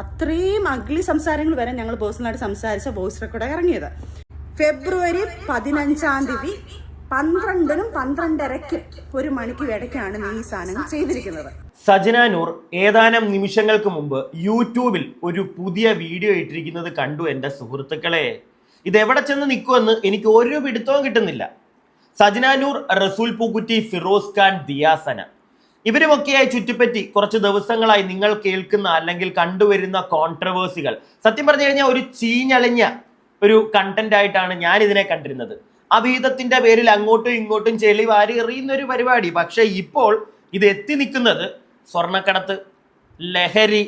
അത്രയും അഗ്ലി സംസാരങ്ങൾ വരെ ഞങ്ങൾ പേഴ്സണലായിട്ട് സംസാരിച്ച വോയിസ് റെക്കോർഡ് ഇറങ്ങിയത്. ഫെബ്രുവരി 15 12-നും 12:30-ക്കും 1 മണിക്ക് ഇടയ്ക്കാണ് നീ ഈ സാധനം ചെയ്തിരിക്കുന്നത്. സജന നൂർ ഏതാനും നിമിഷങ്ങൾക്ക് മുമ്പ് യൂട്യൂബിൽ ഒരു പുതിയ വീഡിയോ ഇട്ടിരിക്കുന്നത് കണ്ടു എൻ്റെ സുഹൃത്തുക്കളെ. ഇതെവിടെ ചെന്ന് നിൽക്കുമെന്ന് എനിക്ക് ഒരു പിടുത്തവും കിട്ടുന്നില്ല. സജന നൂർ, റസൂൽ പൂക്കുറ്റി, ഫിറോസ് ഖാൻ, ദിയാസന ഇവരുമൊക്കെയായി ചുറ്റിപ്പറ്റി കുറച്ച് ദിവസങ്ങളായി നിങ്ങൾ കേൾക്കുന്ന അല്ലെങ്കിൽ കണ്ടുവരുന്ന കോൺട്രവേഴ്സികൾ സത്യം പറഞ്ഞു കഴിഞ്ഞാൽ ഒരു ചീഞ്ഞളിഞ്ഞ ഒരു കണ്ടന്റ് ആയിട്ടാണ് ഞാൻ ഇതിനെ കണ്ടിരുന്നത്. അഭീതത്തിന്റെ പേരിൽ അങ്ങോട്ടും ഇങ്ങോട്ടും ചെളി വാരി എറിയുന്ന ഒരു പരിപാടി. പക്ഷെ ഇപ്പോൾ ഇത് എത്തി നിൽക്കുന്നത് സ്വർണ്ണക്കടത്ത്, ലഹരി,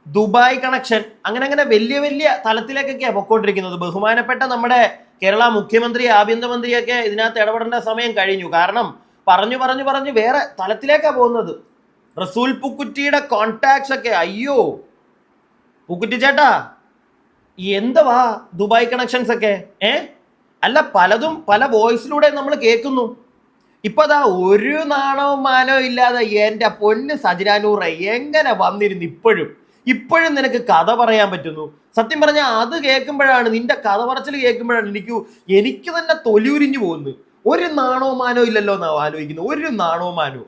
ദുബായ് കണക്ഷൻ, അങ്ങനെ വലിയ വലിയ തലത്തിലേക്കൊക്കെയാണ് പൊക്കോണ്ടിരിക്കുന്നത്. ബഹുമാനപ്പെട്ട നമ്മുടെ കേരള മുഖ്യമന്ത്രി, ആഭ്യന്തരമന്ത്രിയൊക്കെ ഇതിനകത്ത് ഇടപെടേണ്ട സമയം കഴിഞ്ഞു. കാരണം പറഞ്ഞു വേറെ തലത്തിലേക്കാണ് പോകുന്നത്. റസൂൽ പൂക്കുറ്റിയുടെ കോൺടാക്ട്സ് ഒക്കെ, അയ്യോ പൂക്കുറ്റി ചേട്ടാ എന്തുവാ ദുബായ് കണക്ഷൻസ് ഒക്കെ അല്ല, പലതും പല വോയിസിലൂടെ നമ്മൾ കേൾക്കുന്നു. ഇപ്പൊ അതാ ഒരു നാണവും മാനവും ഇല്ലാതെ എൻ്റെ പൊന്ന് സജന നൂറെ എങ്ങനെ വന്നിരുന്നു. ഇപ്പോഴും നിനക്ക് കഥ പറയാൻ പറ്റുന്നു. സത്യം പറഞ്ഞാൽ അത് കേൾക്കുമ്പോഴാണ്, നിന്റെ കഥ പറച്ചിൽ കേൾക്കുമ്പോഴാണ് എനിക്ക് തന്നെ തൊലിയുരിഞ്ഞു പോകുന്നത്. ഒരു നാണോ മാനോ ഇല്ലല്ലോ എന്നാ ആലോചിക്കുന്നത്. ഒരു നാണോ മാനോ.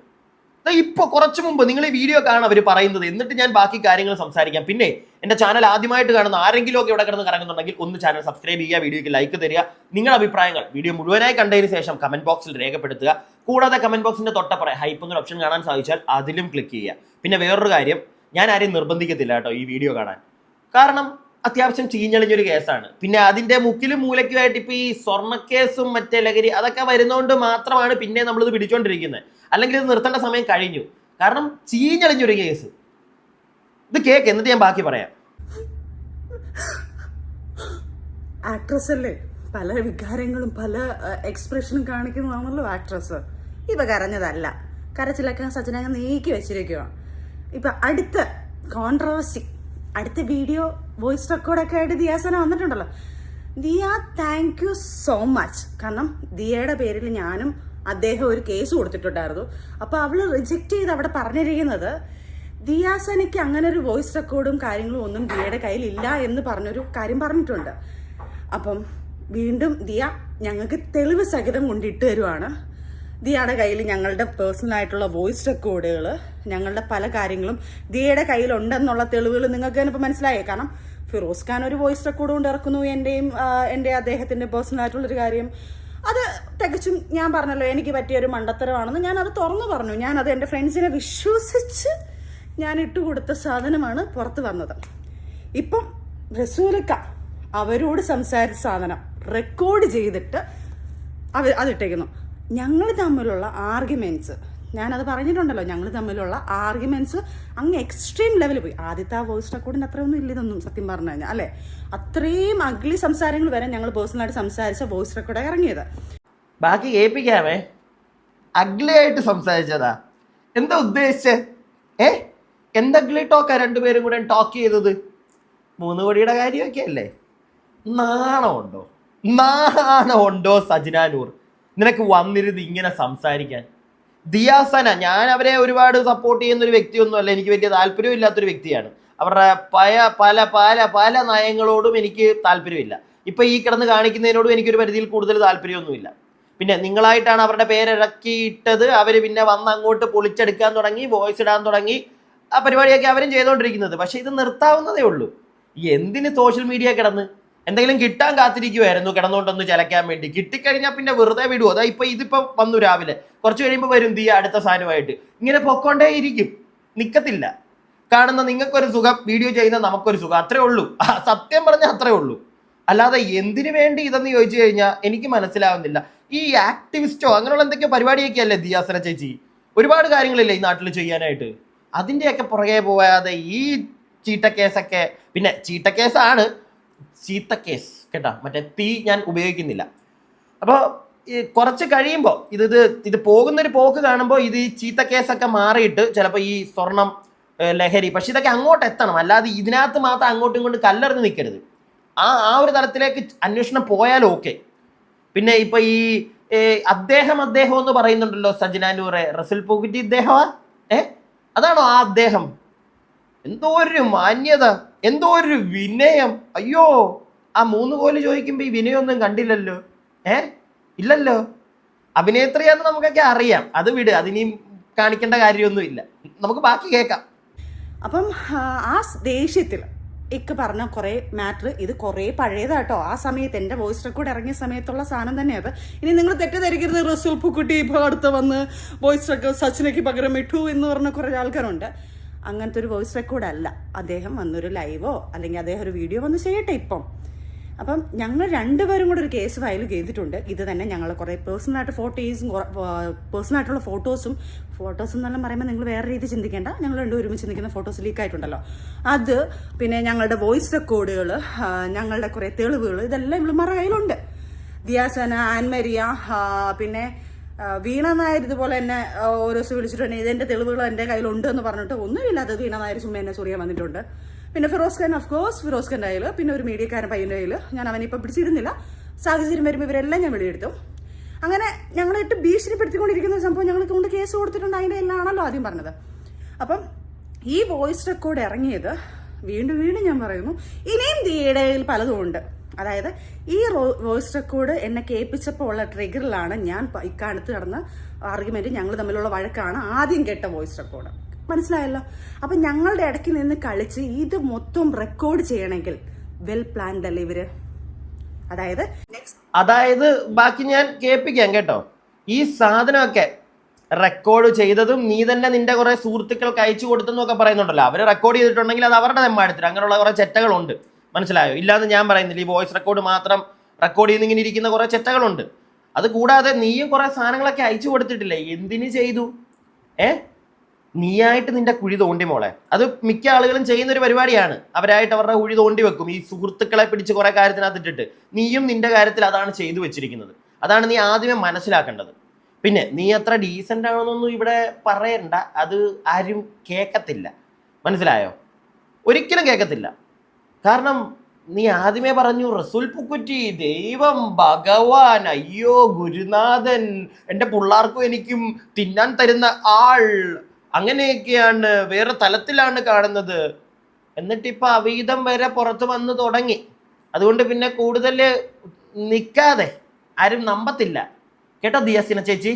ഇപ്പൊ കുറച്ചു മുമ്പ് നിങ്ങൾ ഈ വീഡിയോ കാണാൻ അവർ പറയുന്നത്. എന്നിട്ട് ഞാൻ ബാക്കി കാര്യങ്ങൾ സംസാരിക്കാം. പിന്നെ എന്റെ ചാനൽ ആദ്യമായിട്ട് കാണുന്ന ആരെങ്കിലും ഒക്കെ ഇവിടെ കിടന്ന് കറങ്ങുന്നുണ്ടെങ്കിൽ ഒന്ന് ചാനൽ സബ്സ്ക്രൈബ് ചെയ്യുക, വീഡിയോയ്ക്ക് ലൈക്ക് തരിക, നിങ്ങളുടെ അഭിപ്രായങ്ങൾ വീഡിയോ മുഴുവനായി കണ്ടതിന് ശേഷം കമന്റ് ബോക്സിൽ രേഖപ്പെടുത്തുക. കൂടാതെ കമന്റ് ബോക്സിന്റെ തൊട്ടപ്പുറം ഹൈപ്പ് എന്നൊരു ഓപ്ഷൻ കാണാൻ സാധിച്ചാൽ അതിലും ക്ലിക്ക് ചെയ്യുക. പിന്നെ വേറൊരു കാര്യം, ഞാൻ ആരെയും നിർബന്ധിക്കത്തില്ല കേട്ടോ ഈ വീഡിയോ കാണാൻ. കാരണം അത്യാവശ്യം ചീഞ്ഞളിഞ്ഞൊരു കേസാണ്. പിന്നെ അതിന്റെ മുക്കിലും മൂലയ്ക്കുമായിട്ട് ഇപ്പൊ ഈ സ്വർണ്ണക്കേസും മറ്റേ ലഹരി അതൊക്കെ വരുന്നതുകൊണ്ട് മാത്രമാണ് പിന്നെ നമ്മളിത് പിടിച്ചോണ്ടിരിക്കുന്നത്. അല്ലെങ്കിൽ ഇത് നിർത്തേണ്ട സമയം കഴിഞ്ഞു. കാരണം ചീഞ്ഞളിഞ്ഞൊരു കേസ്. ഇത് കേക്ക്, എന്നിട്ട് ഞാൻ ബാക്കി പറയാം. ആക്ട്രസ് അല്ലേ, പല വികാരങ്ങളും പല എക്സ്പ്രഷനും കാണിക്കുന്നതാണല്ലോ ആക്ട്രസ്. ഇപ്പൊ കരഞ്ഞതല്ല, കരച്ചിലൊക്കെ സജന നീക്കി വെച്ചിരിക്കുക. ഇപ്പൊ അടുത്ത കോൺട്രവേഴ്സി, അടുത്ത വീഡിയോ വോയിസ് റെക്കോർഡൊക്കെ ആയിട്ട് ദിയാസന വന്നിട്ടുണ്ടല്ലോ. Diya, thank you so much. കാരണം ദിയയുടെ പേരിൽ ഞാനും അദ്ദേഹം ഒരു കേസ് കൊടുത്തിട്ടുണ്ടായിരുന്നു. അപ്പോൾ അവള് റിജക്റ്റ് ചെയ്ത് അവിടെ പറഞ്ഞിരിക്കുന്നത് ദിയാസനയ്ക്ക് അങ്ങനെ ഒരു വോയിസ് റെക്കോർഡും കാര്യങ്ങളും ഒന്നും ദിയയുടെ കയ്യിൽ ഇല്ല എന്ന് പറഞ്ഞൊരു കാര്യം പറഞ്ഞിട്ടുണ്ട്. അപ്പം വീണ്ടും ദിയ ഞങ്ങൾക്ക് തെളിവ് സഹിതം കൊണ്ടിട്ട് തരുവാണ്. ദിയയുടെ കയ്യിൽ ഞങ്ങളുടെ പേഴ്സണൽ ആയിട്ടുള്ള വോയിസ് റെക്കോർഡുകൾ, ഞങ്ങളുടെ പല കാര്യങ്ങളും ദിയയുടെ കയ്യിലുണ്ടെന്നുള്ള തെളിവുകൾ നിങ്ങൾക്ക് തന്നെ ഇപ്പോൾ മനസ്സിലായേ. കാരണം ഫിറോസ് ഖാൻ ഒരു വോയിസ് റെക്കോർഡ് കൊണ്ട് ഇറക്കുന്നു, എൻ്റെ അദ്ദേഹത്തിൻ്റെ പേഴ്സണൽ ആയിട്ടുള്ളൊരു കാര്യം. അത് തികച്ചും ഞാൻ പറഞ്ഞല്ലോ എനിക്ക് പറ്റിയൊരു മണ്ടത്തരമാണെന്ന് ഞാനത് തുറന്നു പറഞ്ഞു. ഞാനത് എൻ്റെ ഫ്രണ്ട്സിനെ വിശ്വസിച്ച് ഞാൻ ഇട്ടുകൊടുത്ത സാധനമാണ് പുറത്ത് വന്നത്. ഇപ്പം റസൂലക്ക അവരോട് സംസാരിച്ച സാധനം റെക്കോർഡ് ചെയ്തിട്ട് അതിട്ടേക്കുന്നു. ഞങ്ങൾ തമ്മിലുള്ള ആർഗ്യുമെന്റ്സ്, ഞാനത് പറഞ്ഞിട്ടുണ്ടല്ലോ, ഞങ്ങൾ തമ്മിലുള്ള ആർഗ്യുമെന്റ്സ് അങ്ങ് എക്സ്ട്രീം ലെവലിൽ പോയി. ആദ്യത്തെ ആ വോയിസ് റെക്കോർഡിന് അത്രയൊന്നും ഇല്ലതൊന്നും സത്യം പറഞ്ഞു കഴിഞ്ഞാൽ, അല്ലേ? അത്രയും അഗ്ലി സംസാരങ്ങൾ വരെ ഞങ്ങൾ പേഴ്സണലായിട്ട് സംസാരിച്ച വോയിസ് റെക്കോർഡ് ഇറങ്ങിയത്. ബാക്കി കേൾപ്പിക്കാമേ. അഗ്ലി ആയിട്ട് സംസാരിച്ചതാ? എന്താ ഉദ്ദേശിച്ചേ? എന്തഗ്ലി ടോക്കാ രണ്ടുപേരും കൂടെ ടോക്ക് ചെയ്തത്? 3 കോടിയുടെ കാര്യമൊക്കെ അല്ലേ? നാണമുണ്ടോ സജന നൂർ നിനക്ക് വന്നിരുന്ന് ഇങ്ങനെ സംസാരിക്കാൻ? ദിയാസന, ഞാൻ അവരെ ഒരുപാട് സപ്പോർട്ട് ചെയ്യുന്ന ഒരു വ്യക്തിയൊന്നും അല്ല, എനിക്ക് വലിയ താല്പര്യവും ഇല്ലാത്തൊരു വ്യക്തിയാണ്. അവരുടെ പല നയങ്ങളോടും എനിക്ക് താല്പര്യമില്ല. ഇപ്പൊ ഈ കിടന്ന് കാണിക്കുന്നതിനോടും എനിക്കൊരു പരിധിയിൽ കൂടുതൽ താല്പര്യമൊന്നുമില്ല. പിന്നെ നിങ്ങളായിട്ടാണ് അവരുടെ പേരിറക്കിയിട്ടത്. അവർ പിന്നെ വന്ന് അങ്ങോട്ട് പൊളിച്ചെടുക്കാൻ തുടങ്ങി, വോയിസ് ഇടാൻ തുടങ്ങി. ആ പരിപാടിയൊക്കെ അവരും ചെയ്തുകൊണ്ടിരിക്കുന്നത്. പക്ഷെ ഇത് നിർത്താവുന്നതേ ഉള്ളൂ. എന്തിന് സോഷ്യൽ മീഡിയ കിടന്ന് എന്തെങ്കിലും കിട്ടാൻ കാത്തിരിക്കുമായിരുന്നു, കിടന്നുകൊണ്ടൊന്ന് ചിലക്കാൻ വേണ്ടി. കിട്ടിക്കഴിഞ്ഞാൽ പിന്നെ വെറുതെ വിടുവോ? അതാ ഇതിപ്പോ വന്നു രാവിലെ, കുറച്ച് കഴിയുമ്പോൾ വരും ദിയ അടുത്ത സാധനമായിട്ട്. ഇങ്ങനെ പൊക്കോണ്ടേ ഇരിക്കും, നിക്കത്തില്ല. കാണുന്ന നിങ്ങൾക്കൊരു സുഖം, വീഡിയോ ചെയ്യുന്ന നമുക്കൊരു സുഖം, അത്രേ ഉള്ളൂ. സത്യം പറഞ്ഞാൽ അത്രേ ഉള്ളൂ. അല്ലാതെ എന്തിനു വേണ്ടി ഇതെന്ന് ചോദിച്ചു കഴിഞ്ഞാൽ എനിക്ക് മനസ്സിലാവുന്നില്ല. ഈ ആക്ടിവിസ്റ്റോ അങ്ങനെയുള്ള എന്തൊക്കെയോ പരിപാടിയൊക്കെ അല്ലേ ദിയാസന ചേച്ചി? ഒരുപാട് കാര്യങ്ങളില്ലേ ഈ നാട്ടിൽ ചെയ്യാനായിട്ട്. അതിൻ്റെയൊക്കെ പുറകെ പോകാതെ ഈ ചീട്ടക്കേസൊക്കെ, പിന്നെ ചീട്ടക്കേസാണ്, ചീത്തക്കേസ് കേട്ടോ, മറ്റേ തീ ഞാൻ ഉപയോഗിക്കുന്നില്ല. അപ്പോൾ കുറച്ച് കഴിയുമ്പോൾ ഇത് പോകുന്നൊരു പോക്ക് കാണുമ്പോൾ ഇത് ഈ ചീത്തക്കേസൊക്കെ മാറിയിട്ട് ചിലപ്പോൾ ഈ സ്വർണം, ലഹരി, പക്ഷെ ഇതൊക്കെ അങ്ങോട്ട് എത്തണം. അല്ലാതെ ഇതിനകത്ത് മാത്രം അങ്ങോട്ടും ഇങ്ങോട്ടും കല്ലെറിഞ്ഞ് നിൽക്കരുത്. ആ ഒരു തലത്തിലേക്ക് അന്വേഷണം പോയാൽ ഓക്കെ. പിന്നെ ഇപ്പൊ ഈ അദ്ദേഹം എന്ന് പറയുന്നുണ്ടല്ലോ സജന നൂറെ, റസൂൽ പൂക്കുറ്റി ഇദ്ദേഹമാ? അതാണോ ആ അദ്ദേഹം? എന്തോ ഒരു മാന്യത, എന്തോ ഒരു വിനയം. അയ്യോ, ആ 3 കോല് ചോദിക്കുമ്പോ ഈ വിനയൊന്നും കണ്ടില്ലല്ലോ. ഇല്ലല്ലോ. അഭിനേത്രിയാന്ന് നമുക്കൊക്കെ അറിയാം, അത് വിട്, അതിനെയും കാണിക്കേണ്ട കാര്യമൊന്നുമില്ല. നമുക്ക് ബാക്കി കേൾക്കാം. അപ്പം ആ ദേഷ്യത്തിൽ പറഞ്ഞ കുറേ മാറ്റർ, ഇത് കുറേ പഴയതാട്ടോ. ആ സമയത്ത് എൻ്റെ വോയിസ് റെക്കോർഡ് ഇറങ്ങിയ സമയത്തുള്ള സാധനം തന്നെ അത്. ഇനി നിങ്ങൾ തെറ്റിദ്ധരിക്കരുത്, റസൂൽ പൂക്കുട്ടി ഇപ്പോൾ അടുത്ത് വന്ന് വോയിസ് റെക്കോർഡ് സച്ചിനയ്ക്ക് പകരം ഇട്ടു എന്ന് പറഞ്ഞ കുറേ ആൾക്കാരുണ്ട്. അങ്ങനത്തെ ഒരു വോയിസ് റെക്കോർഡ് അല്ല. അദ്ദേഹം വന്നൊരു ലൈവോ അല്ലെങ്കിൽ അദ്ദേഹം ഒരു വീഡിയോ വന്ന് ചെയ്യട്ടെ ഇപ്പം. അപ്പം ഞങ്ങൾ രണ്ടുപേരും കൂടെ ഒരു കേസ് ഫയൽ ചെയ്തിട്ടുണ്ട്. ഇത് തന്നെ ഞങ്ങൾ കുറേ പേഴ്സണലായിട്ടുള്ള ഫോട്ടോസും എന്നെല്ലാം പറയുമ്പോൾ നിങ്ങൾ വേറെ രീതി ചിന്തിക്കേണ്ട. ഞങ്ങൾ രണ്ടും ഒരുമിച്ച് നിൽക്കുന്ന ഫോട്ടോസ് ലീക്കായിട്ടുണ്ടല്ലോ, അത് പിന്നെ ഞങ്ങളുടെ വോയിസ് റെക്കോർഡുകൾ, ഞങ്ങളുടെ കുറേ തെളിവുകൾ, ഇതെല്ലാം ഇവളുമാരുടെ കയ്യിലുണ്ട്. ദിയാസന, ആൻമരിയ, പിന്നെ വീണ നായർ ഇതുപോലെ എന്നെ ഓരോ ദിവസം വിളിച്ചിട്ടുണ്ട്. ഇതിൻ്റെ തെളിവുകൾ എൻ്റെ കയ്യിലുണ്ട് എന്ന് പറഞ്ഞിട്ട് ഒന്നുമില്ലാത്തത് വീണ നായർ ചുമ്മാ എന്നെ ചൊറിയാൻ വന്നിട്ടുണ്ട്. പിന്നെ ഫിറോസ് ഖാൻ, ഓഫ്കോഴ്സ് ഫിറോസ് ഖാൻ്റെ കയ്യിൽ, പിന്നെ ഒരു മീഡിയക്കാരൻ പയ്യൻ്റെ കയ്യിൽ. ഞാൻ അവനിപ്പോൾ പിടിച്ചിരുന്നില്ല, സാഹചര്യം വരുമ്പോൾ ഇവരെല്ലാം ഞാൻ വെളിയെടുത്തു. അങ്ങനെ ഞങ്ങളിട്ട് ഭീഷണിപ്പെടുത്തിക്കൊണ്ടിരിക്കുന്ന സംഭവം ഞങ്ങൾക്ക് കൊണ്ട് കേസ് കൊടുത്തിട്ടുണ്ട്. അതിൻ്റെ എല്ലാം ആണല്ലോ ആദ്യം പറഞ്ഞത്. അപ്പം ഈ വോയിസ് റെക്കോർഡ് ഇറങ്ങിയത് വീണ്ടും ഞാൻ പറയുന്നു, ഇനിയും ഇടയിൽ പലതും ഉണ്ട്. അതായത് ഈ വോയിസ് റെക്കോർഡ് എന്നെ കേൾപ്പിച്ചപ്പോൾ ഉള്ള ട്രിഗറിലാണ് ഞാൻ ഇക്കാലത്ത് നടന്ന ആർഗ്യുമെന്റ്, ഞങ്ങൾ തമ്മിലുള്ള വഴക്കാണ് ആദ്യം കേട്ട വോയിസ് റെക്കോർഡ്. മനസ്സിലായല്ലോ? അപ്പം ഞങ്ങളുടെ ഇടയ്ക്ക് നിന്ന് കളിച്ച് ഇത് മൊത്തം റെക്കോർഡ് ചെയ്യണമെങ്കിൽ വെൽ പ്ലാൻഡ് അല്ലേ ഇവര്? അതായത് ബാക്കി ഞാൻ കേൾപ്പിക്കാം കേട്ടോ. ഈ സാധനമൊക്കെ റെക്കോർഡ് ചെയ്തതും നീ തന്നെ നിന്റെ കുറെ സുഹൃത്തുക്കൾക്ക് അയച്ചു കൊടുത്തെന്നൊക്കെ പറയുന്നുണ്ടല്ലോ. അവര് റെക്കോർഡ് ചെയ്തിട്ടുണ്ടെങ്കിൽ അത് അവരുടെ തെമ്മാടത്തിൽ, അങ്ങനെയുള്ള കുറെ ചെറ്റകളുണ്ട്. മനസ്സിലായോ? ഇല്ലാന്ന് ഞാൻ പറയുന്നില്ല. ഈ വോയിസ് റെക്കോർഡ് മാത്രം റെക്കോർഡ് ചെയ്ത് ഇങ്ങനെ ഇരിക്കുന്ന കുറെ ചെറ്റകളുണ്ട്. അത് കൂടാതെ നീയും കുറെ സാധനങ്ങളൊക്കെ അയച്ചു കൊടുത്തിട്ടില്ലേ? എന്തിനു ചെയ്തു? നീയായിട്ട് നിന്റെ കുഴി തോണ്ടി മോളെ. അത് മിക്ക ആളുകളും ചെയ്യുന്ന ഒരു പരിപാടിയാണ്. അവരായിട്ട് അവരുടെ കുഴി തോണ്ടി വെക്കും, ഈ സുഹൃത്തുക്കളെ പിടിച്ച് കുറെ കാര്യത്തിനകത്ത് ഇട്ടിട്ട്. നീയും നിന്റെ കാര്യത്തിൽ അതാണ് ചെയ്തു വെച്ചിരിക്കുന്നത്. അതാണ് നീ ആദ്യമേ മനസ്സിലാക്കേണ്ടത്. പിന്നെ നീ അത്ര ഡീസൻ്റ് ആണെന്നൊന്നും ഇവിടെ പറയണ്ട, അത് ആരും കേൾക്കത്തില്ല. മനസ്സിലായോ? ഒരിക്കലും കേൾക്കത്തില്ല. കാരണം നീ ആദ്യമേ പറഞ്ഞു റസൂൽ പൂക്കുറ്റി ദൈവം, ഭഗവാൻ, അയ്യോ ഗുരുനാഥൻ, എൻ്റെ പിള്ളേർക്കും എനിക്കും തിന്നാൻ തരുന്ന ആൾ, അങ്ങനെയൊക്കെയാണ്, വേറെ തലത്തിലാണ് കാണുന്നത്. എന്നിട്ടിപ്പോൾ അവീതം വരെ പുറത്ത് വന്ന് തുടങ്ങി. അതുകൊണ്ട് പിന്നെ കൂടുതൽ നിൽക്കാതെ, ആരും നമ്പത്തില്ല കേട്ടോ. ദിയാസിന ചേച്ചി,